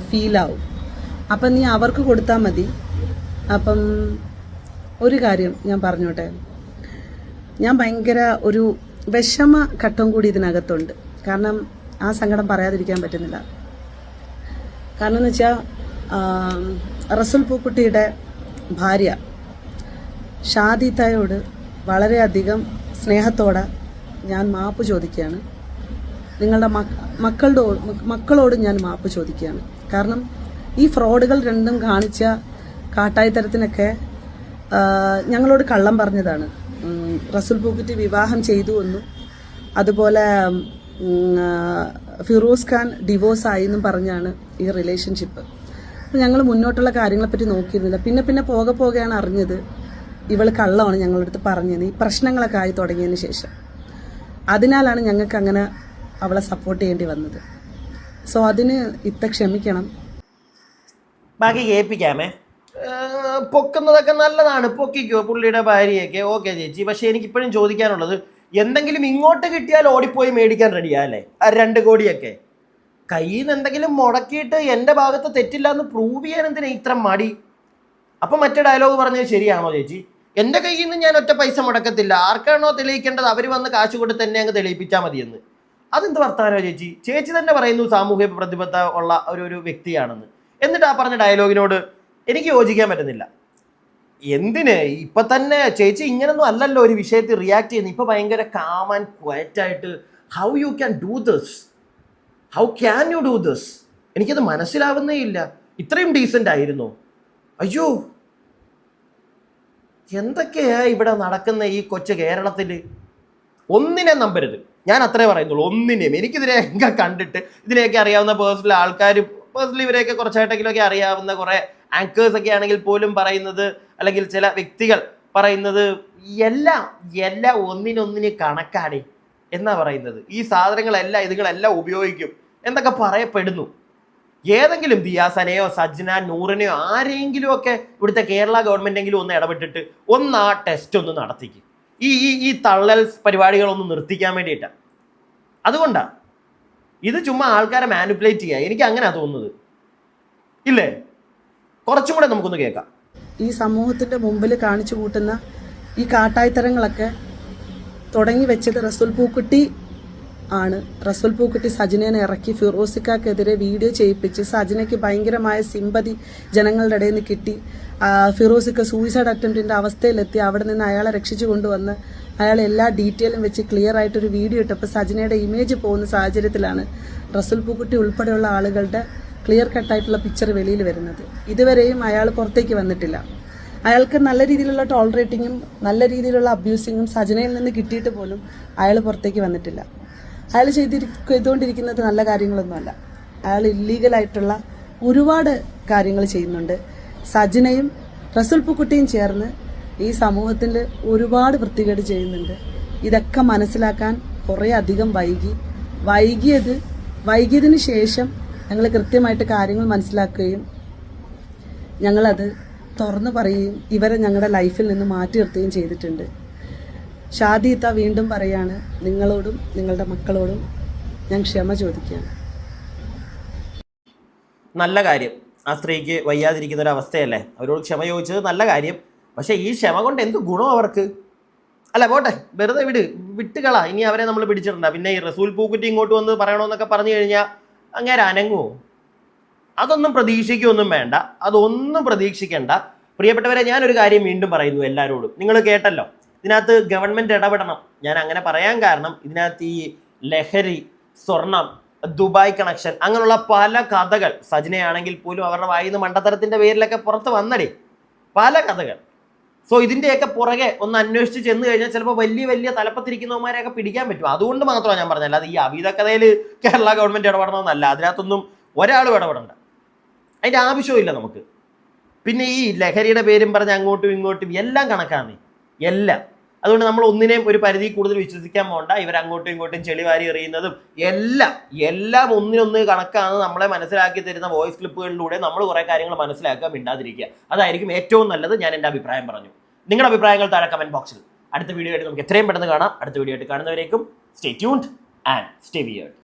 ഫീലാവും. അപ്പം നീ അവർക്ക് കൊടുത്താൽ മതി. അപ്പം ഒരു കാര്യം ഞാൻ പറഞ്ഞോട്ടെ. ഞാൻ ഭയങ്കര ഒരു വിഷമ ഘട്ടം കൂടി ഇതിനകത്തുണ്ട്. കാരണം ആ സങ്കടം പറയാതിരിക്കാൻ പറ്റുന്നില്ല. കാരണം എന്ന് വെച്ചാൽ റസുൽ പൂക്കുട്ടിയുടെ ഭാര്യ ഷാദി തായോട് വളരെയധികം സ്നേഹത്തോടെ ഞാൻ മാപ്പ് ചോദിക്കുകയാണ്. നിങ്ങളുടെ മക്കളോട് ഞാൻ മാപ്പ് ചോദിക്കുകയാണ്. കാരണം ഈ ഫ്രോഡുകൾ രണ്ടും കാണിച്ച കാട്ടായിത്തരത്തിനൊക്കെ ഞങ്ങളോട് കള്ളം പറഞ്ഞതാണ്. റസുൽ പൂക്കുറ്റി വിവാഹം ചെയ്തു എന്നും അതുപോലെ ഫിറോസ് ഖാൻ ഡിവോഴ്സായി എന്നും പറഞ്ഞാണ് ഈ റിലേഷൻഷിപ്പ്. അപ്പോൾ ഞങ്ങൾ മുന്നോട്ടുള്ള കാര്യങ്ങളെപ്പറ്റി നോക്കിയിരുന്നില്ല. പിന്നെ പോകെയാണ് അറിഞ്ഞത് ഇവൾ കള്ളമാണ് ഞങ്ങളുടെ അടുത്ത് പറഞ്ഞത് ഈ പ്രശ്നങ്ങളൊക്കെ ആയി തുടങ്ങിയതിന് ശേഷം. അതിനാലാണ് ഞങ്ങൾക്ക് അങ്ങനെ അവളെ സപ്പോർട്ട് ചെയ്യേണ്ടി വന്നത്. സോ അതിന് ഇത്ത ക്ഷമിക്കണം. ബാക്കി കേൾപ്പിക്കാമേ. പൊക്കുന്നതൊക്കെ നല്ലതാണ്, പൊക്കിക്കോ പുള്ളിയുടെ ഭാര്യയൊക്കെ, ഓക്കെ ചേച്ചി. പക്ഷെ എനിക്കിപ്പോഴും ചോദിക്കാനുള്ളത്, എന്തെങ്കിലും ഇങ്ങോട്ട് കിട്ടിയാൽ ഓടിപ്പോയി മേടിക്കാൻ റെഡിയാ അല്ലേ ആ 2 കോടിയൊക്കെ? കയ്യിൽ നിന്ന് എന്തെങ്കിലും മുടക്കിയിട്ട് എൻ്റെ ഭാഗത്ത് തെറ്റില്ല എന്ന് പ്രൂവ് ചെയ്യാൻ എന്തിനാ ഇത്ര മടി? അപ്പം മറ്റേ ഡയലോഗ് പറഞ്ഞത് ശരിയാണോ ചേച്ചി? എൻ്റെ കയ്യിൽ നിന്ന് ഞാൻ ഒറ്റ പൈസ മുടക്കത്തില്ല, ആർക്കാണോ തെളിയിക്കേണ്ടത് അവർ വന്ന് കാശ് കൊടുത്ത് തന്നെ അങ്ങ് തെളിയിപ്പിച്ചാൽ മതിയെന്ന്. അതെന്ത് വർത്താനോ ചേച്ചി? ചേച്ചി തന്നെ പറയുന്നു സാമൂഹ്യ പ്രതിബദ്ധത ഉള്ള ഒരു വ്യക്തിയാണെന്ന്. എന്നിട്ട് ആ പറഞ്ഞ ഡയലോഗിനോട് എനിക്ക് യോജിക്കാൻ പറ്റുന്നില്ല. എന്തിന് ഇപ്പൊ തന്നെ ചേച്ചി ഇങ്ങനൊന്നും അല്ലല്ലോ ഒരു വിഷയത്തിൽ റിയാക്ട് ചെയ്യുന്നത്. ഇപ്പൊ ഭയങ്കര കാം ആൻഡ് ക്വയറ്റ് ആയിട്ട് how you can do this, how can you do this? എനിക്കത് മനസ്സിലാവുന്നേ ഇല്ല. ഇത്രയും ഡീസൻ്റ് ആയിരുന്നു? അയ്യോ, എന്തൊക്കെയാ ഇവിടെ നടക്കുന്ന ഈ കൊച്ചു കേരളത്തിൽ? ഒന്നിനെ നമ്പരുത്, ഞാൻ അത്രേ പറയുന്നുള്ളൂ. ഒന്നിനെയും. എനിക്കിതിനെയൊക്കെ കണ്ടിട്ട് ഇതിനെയൊക്കെ അറിയാവുന്ന പേഴ്സണൽ ആൾക്കാരും പേഴ്സണലി ഇവരെയൊക്കെ കുറച്ചായിട്ടെങ്കിലുമൊക്കെ അറിയാവുന്ന കുറേ ആങ്കേഴ്സ് ഒക്കെ ആണെങ്കിൽ പോലും പറയുന്നത്, അല്ലെങ്കിൽ ചില വ്യക്തികൾ പറയുന്നത് എല്ലാം ഒന്നിനൊന്നിന് കണക്കാടി എന്നാ പറയുന്നത്. ഈ സാധനങ്ങളെല്ലാം ഇതുങ്ങളെല്ലാം ഉപയോഗിക്കും എന്നൊക്കെ പറയപ്പെടുന്നു. ഏതെങ്കിലും ദിയാസനെയോ സജ്ന നൂറിനെയോ ആരെങ്കിലും ഒക്കെ ഇവിടുത്തെ കേരള ഗവൺമെന്റെങ്കിലും ഒന്ന് ഇടപെട്ടിട്ട് ഒന്ന് ആ ടെസ്റ്റ് ഒന്ന് നടത്തിക്കും. ഈ തള്ളൽ പരിപാടികളൊന്നും നിർത്തിക്കാൻ വേണ്ടിയിട്ടാണ്. അതുകൊണ്ടാ ഇത് ചുമ്മാ ആൾക്കാരെ മാനിപ്പുലേറ്റ് ചെയ്യുക. എനിക്ക് അങ്ങനെയാ തോന്നുന്നത്, ഇല്ലേ? കുറച്ചും കൂടെ നമുക്കൊന്ന് കേൾക്കാം. ഈ സമൂഹത്തിന്റെ മുമ്പിൽ കാണിച്ചു കൂട്ടുന്ന ഈ കാട്ടായിത്തരങ്ങളൊക്കെ തുടങ്ങി വെച്ചത് റസൂൽ പൂക്കുട്ടി ആണ്. റസൂൽ പൂക്കുട്ടി സജിനേനെ ഇറക്കി ഫിറോസിക്കെതിരെ വീഡിയോ ചെയ്യിപ്പിച്ച് സജിനയ്ക്ക് ഭയങ്കരമായ സിമ്പതി ജനങ്ങളുടെ ഇടയിൽ നിന്ന് കിട്ടി. ഫിറോസിക്ക സൂയിസൈഡ് അറ്റംപ്റ്റിന്റെ അവസ്ഥയിലെത്തി. അവിടെ നിന്ന് അയാളെ രക്ഷിച്ചു കൊണ്ടുവന്ന് അയാൾ എല്ലാ ഡീറ്റെയിലും വെച്ച് ക്ലിയർ ആയിട്ടൊരു വീഡിയോ ഇട്ടപ്പോൾ സജിനയുടെ ഇമേജ് പോകുന്ന സാഹചര്യത്തിലാണ് റസൂൽ പൂക്കുട്ടി ഉൾപ്പെടെയുള്ള ആളുകളുടെ ക്ലിയർ കട്ടായിട്ടുള്ള പിക്ചർ വെളിയിൽ വരുന്നത്. ഇതുവരെയും അയാൾ പുറത്തേക്ക് വന്നിട്ടില്ല. അയാൾക്ക് നല്ല രീതിയിലുള്ള ടോളറേറ്റിങ്ങും നല്ല രീതിയിലുള്ള അബ്യൂസിങ്ങും സജിനയിൽ നിന്ന് കിട്ടിയിട്ട് പോലും അയാൾ പുറത്തേക്ക് വന്നിട്ടില്ല. അയാൾ ചെയ്തുകൊണ്ടിരിക്കുന്നത് നല്ല കാര്യങ്ങളൊന്നുമല്ല. അയാൾ ഇല്ലീഗലായിട്ടുള്ള ഒരുപാട് കാര്യങ്ങൾ ചെയ്യുന്നുണ്ട്. സജിനയും റസൂൽ പൂക്കുട്ടിയും ചേർന്ന് ഈ സമൂഹത്തിൽ ഒരുപാട് വൃത്തികേട് ചെയ്യുന്നുണ്ട്. ഇതൊക്കെ മനസ്സിലാക്കാൻ കുറേ അധികം വൈകിയതിന് ശേഷം ഞങ്ങൾ കൃത്യമായിട്ട് കാര്യങ്ങൾ മനസ്സിലാക്കുകയും ഞങ്ങളത് തുറന്നു പറയുകയും ഇവരെ ഞങ്ങളുടെ ലൈഫിൽ നിന്ന് മാറ്റി നിർത്തുകയും ചെയ്തിട്ടുണ്ട്. ഷാദിത്ത വീണ്ടും പറയാണ്, നിങ്ങളോടും നിങ്ങളുടെ മക്കളോടും ഞാൻ ക്ഷമ ചോദിക്കുകയാണ്. നല്ല കാര്യം, ആ സ്ത്രീക്ക് വയ്യാതിരിക്കുന്ന ഒരു അവസ്ഥയല്ലേ, അവരോട് ക്ഷമ ചോദിച്ചത് നല്ല കാര്യം. പക്ഷേ ഈ ക്ഷമ കൊണ്ട് എന്ത് ഗുണം അവർക്ക്? അല്ല പോട്ടെ, വെറുതെ വിട്ടുകളാ. ഇനി അവരെ നമ്മൾ പിടിച്ചിട്ടുണ്ട. പിന്നെ ഈ റസൂൽ പൂക്കുറ്റി ഇങ്ങോട്ട് വന്ന് പറയണമെന്നൊക്കെ പറഞ്ഞു കഴിഞ്ഞാൽ അങ്ങനെ അനങ്ങുമോ? അതൊന്നും പ്രതീക്ഷിക്കുകയൊന്നും വേണ്ട, അതൊന്നും പ്രതീക്ഷിക്കേണ്ട. പ്രിയപ്പെട്ടവരെ, ഞാനൊരു കാര്യം വീണ്ടും പറയുന്നു എല്ലാവരോടും. നിങ്ങൾ കേട്ടല്ലോ, ഇതിനകത്ത് ഗവൺമെൻറ് ഇടപെടണം. ഞാൻ അങ്ങനെ പറയാൻ കാരണം, ഇതിനകത്ത് ഈ ലഹരി, സ്വർണം, ദുബായ് കണക്ഷൻ, അങ്ങനെയുള്ള പല കഥകൾ സജിനയാണെങ്കിൽ പോലും അവരുടെ വായിന്ന് മണ്ടത്തരത്തിൻ്റെ പേരിലൊക്കെ പുറത്ത് വന്നടേ പല കഥകൾ. സോ ഇതിൻ്റെയൊക്കെ പുറകെ ഒന്ന് അന്വേഷിച്ച് ചെന്ന് കഴിഞ്ഞാൽ ചിലപ്പോൾ വലിയ തലപ്പത്തിരിക്കുന്നവന്മാരെയൊക്കെ പിടിക്കാൻ പറ്റും. അതുകൊണ്ട് മാത്രമാണ് ഞാൻ പറഞ്ഞത്. അല്ലാതെ ഈ അവിധ കഥയിൽ കേരള ഗവൺമെൻറ് ഇടപെടണമെന്നല്ല. അതിനകത്തൊന്നും ഒരാളും ഇടപെടണ്ട, അതിൻ്റെ ആവശ്യമില്ല നമുക്ക്. പിന്നെ ഈ ലഹരിയുടെ പേരും പറഞ്ഞ് അങ്ങോട്ടും ഇങ്ങോട്ടും എല്ലാം കണക്കാണ്, എല്ലാം. അതുകൊണ്ട് നമ്മൾ ഒന്നിനെയും ഒരു പരിധി കൂടുതൽ വിശ്വസിക്കാൻ പോകണ്ട. ഇവരങ്ങോട്ടും ഇങ്ങോട്ടും ചെളിവാരി എറിയുന്നതും എല്ലാം ഒന്നിനൊന്ന് കണക്കാണ്. നമ്മളെ മനസ്സിലാക്കി തരുന്ന വോയിസ് ക്ലിപ്പുകളിലൂടെ നമ്മൾ കുറേ കാര്യങ്ങൾ മനസ്സിലാക്കുക, മിണ്ടാതിരിക്കുക. അതായിരിക്കും ഏറ്റവും നല്ലത്. ഞാൻ എൻ്റെ അഭിപ്രായം പറഞ്ഞു. നിങ്ങളുടെ അഭിപ്രായങ്ങൾ താഴെ കമൻറ്റ് ബോക്സിൽ. അടുത്ത വീഡിയോ ആയിട്ട് നമുക്ക് എത്രയും പെട്ടെന്ന് കാണാം. അടുത്ത വീഡിയോ ആയിട്ട് കാണുന്നവരേക്കും stay tuned and stay weird.